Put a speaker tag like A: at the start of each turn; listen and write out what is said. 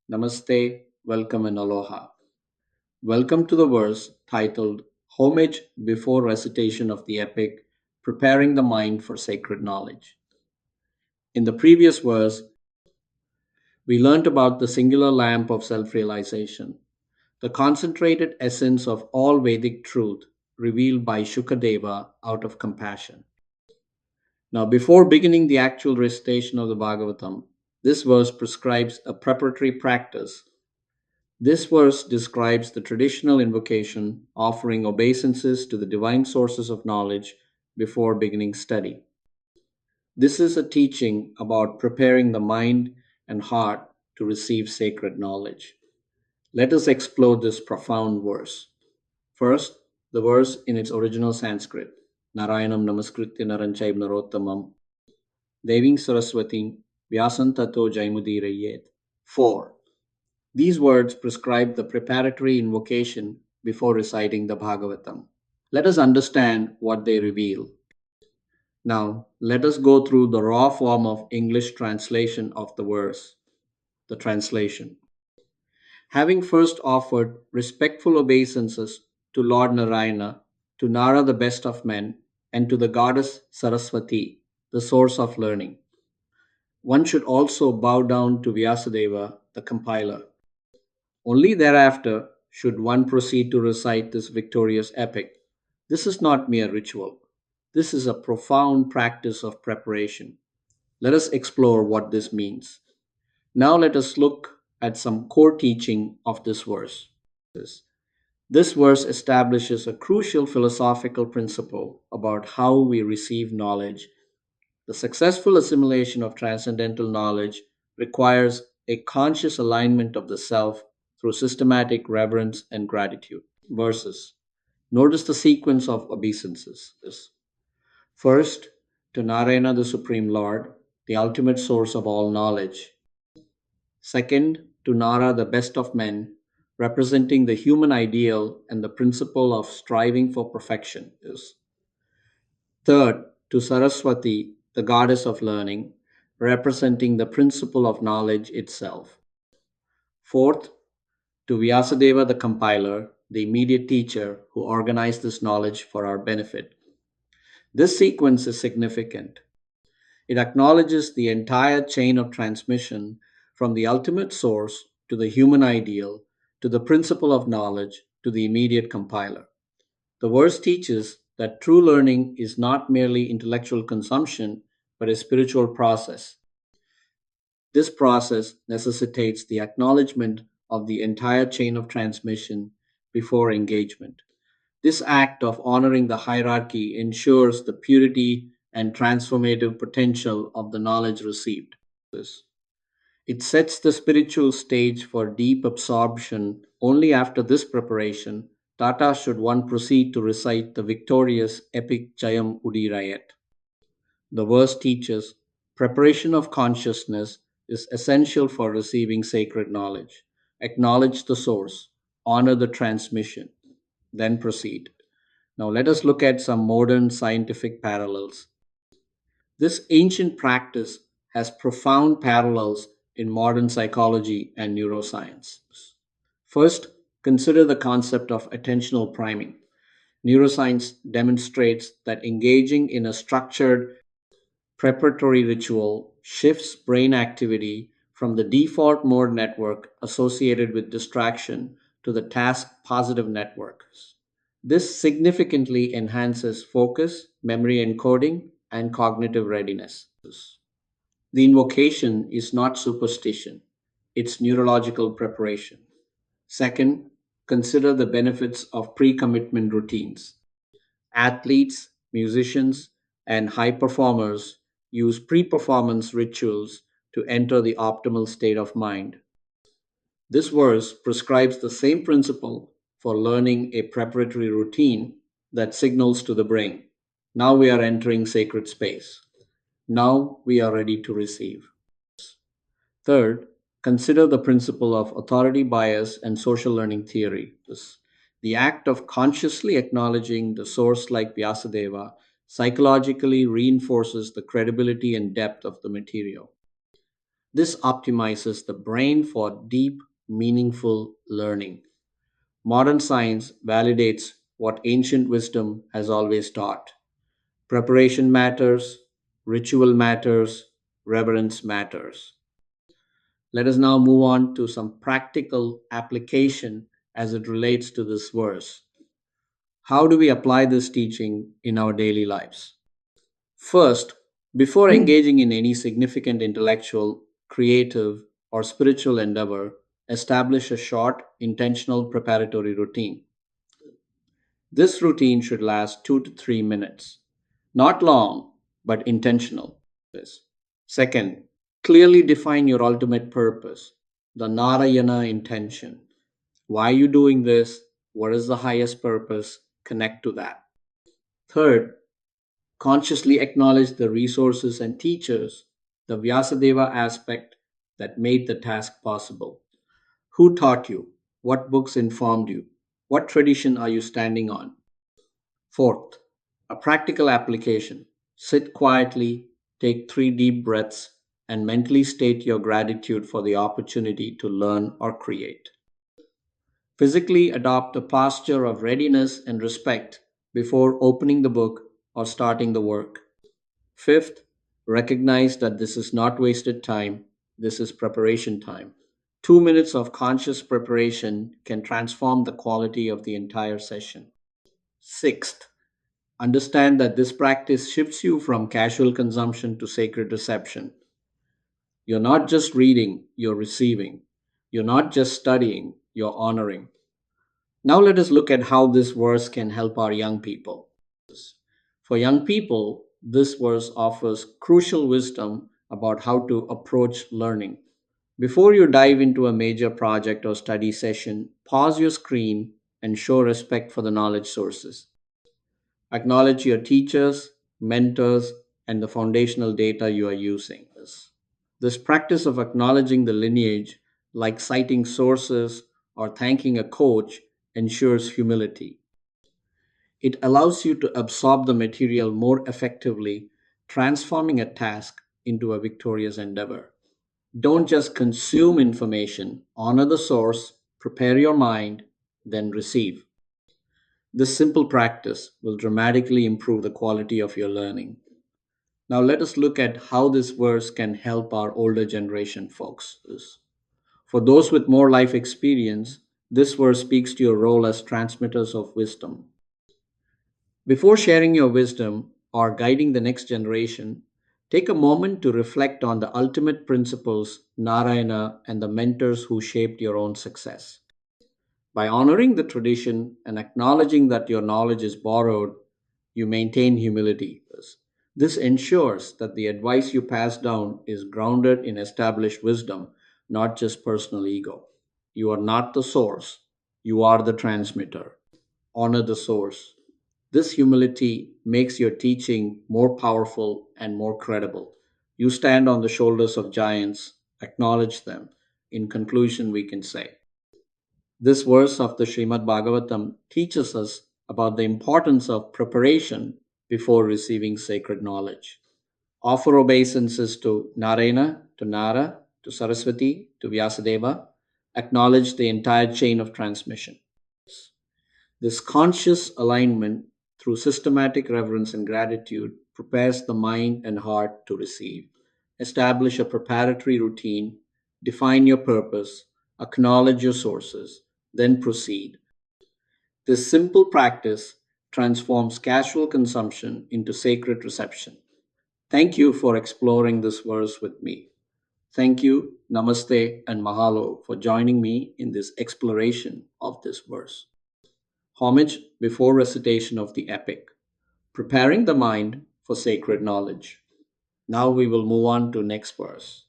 A: Namaste, welcome, and aloha. Welcome to the verse titled Homage before recitation of the epic, preparing the mind for sacred knowledge. In the previous verse, we learnt about the singular lamp of self realization, the concentrated essence of all Vedic truth revealed by Shukadeva out of compassion. Now, before beginning the actual recitation of the Bhagavatam, this verse prescribes a preparatory practice. This verse describes the traditional invocation offering obeisances to the divine sources of knowledge before beginning study. This is a teaching about preparing the mind and heart to receive sacred knowledge. Let us explore this profound verse. First, the verse in its original Sanskrit. Narayanam namaskritya naranchaiv narottamam deving saraswatim vyasantato jaimudirayet. 4. These words prescribe the preparatory invocation before reciting the Bhagavatam. Let us understand what they reveal. Now, let us go through the raw form of English translation of the verse. The translation. Having first offered respectful obeisances to Lord Narayana, to Nara the best of men, and to the goddess Saraswati, the source of learning, one should also bow down to Vyasadeva, the compiler. Only thereafter should one proceed to recite this victorious epic. This is not mere ritual. This is a profound practice of preparation. Let us explore what this means. Now let us look at some core teaching of this verse. This verse establishes a crucial philosophical principle about how we receive knowledge. The successful assimilation of transcendental knowledge requires a conscious alignment of the self through systematic reverence and gratitude. Verses. Notice the sequence of obeisances. First, to Narayana, the Supreme Lord, the ultimate source of all knowledge. Second, to Nara, the best of men, representing the human ideal and the principle of striving for perfection. Third, to Saraswati, the goddess of learning, representing the principle of knowledge itself. Fourth, to Vyasadeva, the compiler, the immediate teacher who organized this knowledge for our benefit. This sequence is significant. It acknowledges the entire chain of transmission from the ultimate source to the human ideal to the principle of knowledge to the immediate compiler. The verse teaches that true learning is not merely intellectual consumption, but a spiritual process. This process necessitates the acknowledgement of the entire chain of transmission before engagement. This act of honoring the hierarchy ensures the purity and transformative potential of the knowledge received. It sets the spiritual stage for deep absorption. Only after this preparation, Tata should one proceed to recite the victorious epic Jayam Udirayat. The verse teaches preparation of consciousness is essential for receiving sacred knowledge. Acknowledge the source, honor the transmission, then proceed. Now let us look at some modern scientific parallels. This ancient practice has profound parallels in modern psychology and neuroscience. First, consider the concept of attentional priming. Neuroscience demonstrates that engaging in a structured preparatory ritual shifts brain activity from the default mode network associated with distraction to the task positive networks. This significantly enhances focus, memory encoding, and cognitive readiness. The invocation is not superstition, it's neurological preparation. Second, consider the benefits of pre commitment routines. Athletes, musicians, and high performers use pre performance rituals to enter the optimal state of mind. This verse prescribes the same principle for learning a preparatory routine that signals to the brain. Now we are entering sacred space. Now we are ready to receive. Third, consider the principle of authority bias and social learning theory. The act of consciously acknowledging the source like Vyasadeva psychologically reinforces the credibility and depth of the material. This optimizes the brain for deep, meaningful learning. Modern science validates what ancient wisdom has always taught. Preparation matters, ritual matters, reverence matters. Let us now move on to some practical application as it relates to this verse. How do we apply this teaching in our daily lives? First, before engaging in any significant intellectual, creative, or spiritual endeavor, establish a short, intentional preparatory routine. This routine should last 2 to 3 minutes. Not long, but intentional. Second, clearly define your ultimate purpose, the Narayana intention. Why are you doing this? What is the highest purpose? Connect to that. Third, consciously acknowledge the resources and teachers, the Vyasadeva aspect that made the task possible. Who taught you? What books informed you? What tradition are you standing on? Fourth, a practical application. Sit quietly, take 3 deep breaths, and mentally state your gratitude for the opportunity to learn or create. Physically adopt a posture of readiness and respect before opening the book or starting the work. Fifth, recognize that this is not wasted time, this is preparation time. 2 minutes of conscious preparation can transform the quality of the entire session. Sixth, understand that this practice shifts you from casual consumption to sacred reception. You're not just reading, you're receiving. You're not just studying, you're honoring. Now let us look at how this verse can help our young people. For young people, this verse offers crucial wisdom about how to approach learning. Before you dive into a major project or study session, pause your screen and show respect for the knowledge sources. Acknowledge your teachers, mentors, and the foundational data you are using. This practice of acknowledging the lineage, like citing sources or thanking a coach, ensures humility. It allows you to absorb the material more effectively, transforming a task into a victorious endeavor. Don't just consume information, honor the source, prepare your mind, then receive. This simple practice will dramatically improve the quality of your learning. Now, let us look at how this verse can help our older generation folks. For those with more life experience, this verse speaks to your role as transmitters of wisdom. Before sharing your wisdom or guiding the next generation, take a moment to reflect on the ultimate principles, Narayana, and the mentors who shaped your own success. By honoring the tradition and acknowledging that your knowledge is borrowed, you maintain humility. This ensures that the advice you pass down is grounded in established wisdom, not just personal ego. You are not the source, you are the transmitter. Honor the source. This humility makes your teaching more powerful and more credible. You stand on the shoulders of giants, acknowledge them. In conclusion, we can say this verse of the Srimad Bhagavatam teaches us about the importance of preparation before receiving sacred knowledge. Offer obeisances to Narayana, to Nara, to Saraswati, to Vyasadeva. Acknowledge the entire chain of transmission. This conscious alignment through systematic reverence and gratitude prepares the mind and heart to receive. Establish a preparatory routine, define your purpose, acknowledge your sources, then proceed. This simple practice transforms casual consumption into sacred reception. Thank you for exploring this verse with me. Thank you, Namaste, and Mahalo for joining me in this exploration of this verse. Homage before recitation of the epic, preparing the mind for sacred knowledge. Now we will move on to next verse.